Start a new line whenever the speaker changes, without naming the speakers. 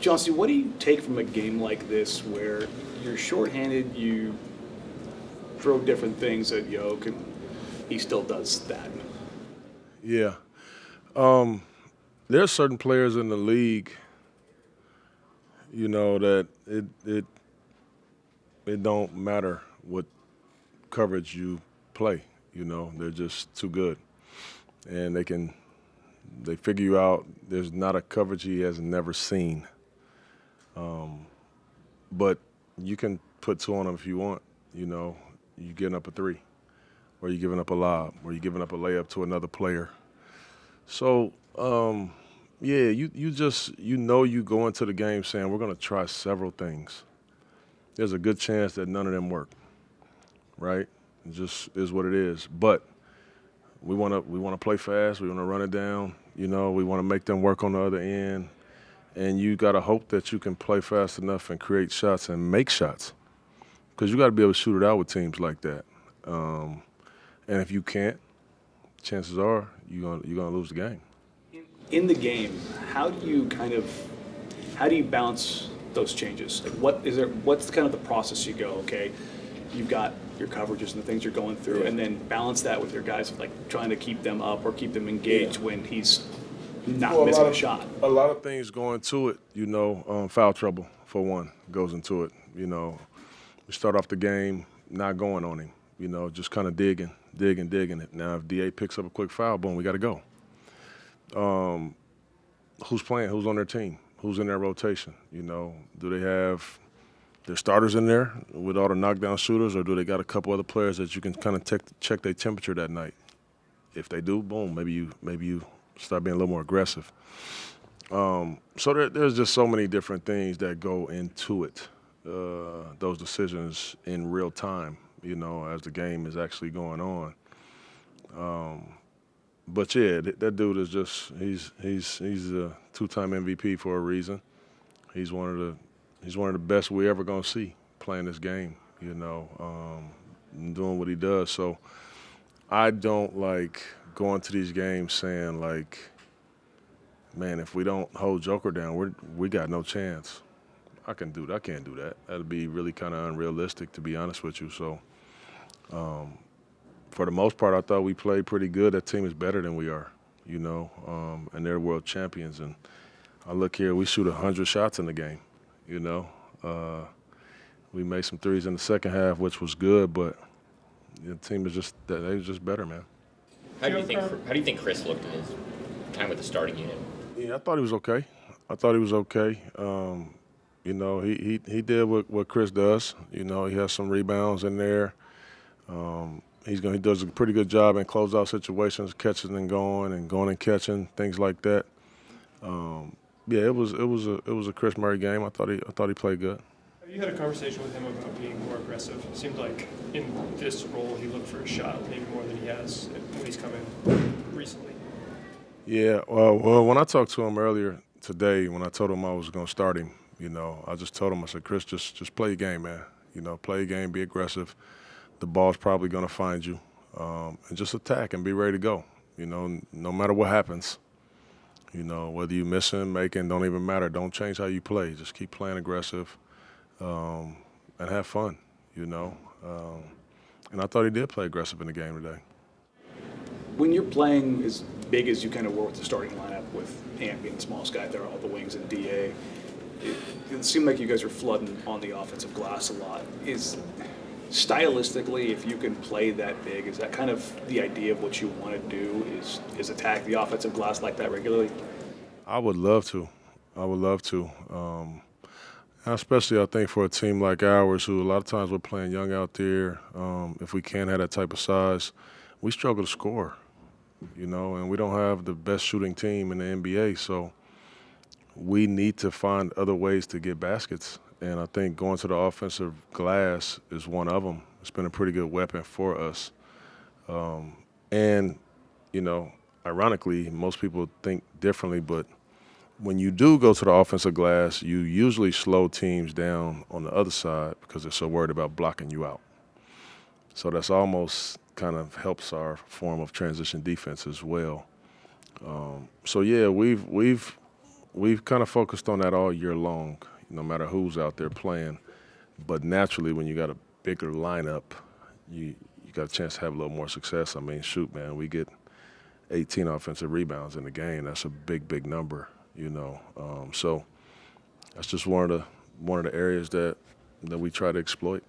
Chauncey, what do you take from a game like this where you're shorthanded, you throw different things at Yoke, and he still does that?
Yeah. There are certain players in the league, that it don't matter what coverage you play. They're just too good, and they figure you out. There's not a coverage he has never seen. But you can put two on him if you want. You giving up a three, or you giving up a lob, or you giving up a layup to another player. So, yeah, you go into the game saying we're going to try several things. There's a good chance that none of them work, right? It just is what it is. But we want to play fast. We want to run it down. We want to make them work on the other end. And you got to hope that you can play fast enough and create shots and make shots, because you got to be able to shoot it out with teams like that. And if you can't, chances are you're gonna lose the game.
In the game, how do you balance those changes? Like what's kind of the process you go, okay, you've got your coverages and the things you're going through, and then balance that with your guys, like trying to keep them up or keep them engaged when he's not missing a shot.
A lot of things go into it, foul trouble, for one, goes into it. We start off the game not going on him, just kind of digging it. Now, if DA picks up a quick foul, boom, we got to go. Who's playing? Who's on their team? Who's in their rotation? Do they have their starters in there with all the knockdown shooters, or do they got a couple other players that you can kind of check their temperature that night? If they do, boom, maybe you start being a little more aggressive. So there's just so many different things that go into it, those decisions in real time, as the game is actually going on. But yeah, that dude is he's a two-time MVP for a reason. He's one of the best we ever gonna see playing this game, doing what he does. So I don't like going to these games saying like, man, if we don't hold Joker down, we got no chance. I can't do that. That'd be really kind of unrealistic, to be honest with you. So, for the most part, I thought we played pretty good. That team is better than we are, and they're world champions. And I look here, we shoot 100 shots in the game, We made some threes in the second half, which was good, but the team is they was just better, man.
How do you think Chris looked in his time with the starting unit?
Yeah, I thought he was okay. He did what Chris does. He has some rebounds in there. He does a pretty good job in closeout situations, catching and going and catching, things like that. Yeah, it was a Chris Murray game. I thought he played good.
Have you had a conversation with him about being more aggressive? It seemed like in this role he looked for a shot maybe more than he has when he's come in recently.
Yeah, well, when I talked to him earlier today, when I told him I was going to start him, I just told him, I said, Chris, just play your game, man. Play your game, be aggressive. The ball's probably going to find you, and just attack and be ready to go. No matter what happens. Whether you missing, making, don't even matter. Don't change how you play. Just keep playing aggressive, and have fun. And I thought he did play aggressive in the game today.
When you're playing as big as you kind of were with the starting lineup, with Ant being the smallest guy there, all the wings and DA, it seemed like you guys were flooding on the offensive glass a lot. Stylistically, if you can play that big, is that kind of the idea of what you want to do, is attack the offensive glass like that regularly?
I would love to. Especially, I think, for a team like ours, who a lot of times we're playing young out there, if we can't have that type of size, we struggle to score, and we don't have the best shooting team in the NBA, so we need to find other ways to get baskets. And I think going to the offensive glass is one of them. It's been a pretty good weapon for us. And, ironically, most people think differently, but when you do go to the offensive glass, you usually slow teams down on the other side because they're so worried about blocking you out. So that's almost kind of helps our form of transition defense as well. So yeah, we've we've kind of focused on that all year long, no matter who's out there playing. But naturally, when you got a bigger lineup, you got a chance to have a little more success. I mean, shoot, man, we get 18 offensive rebounds in the game. That's a big number, you know. So that's just one of the areas that we try to exploit.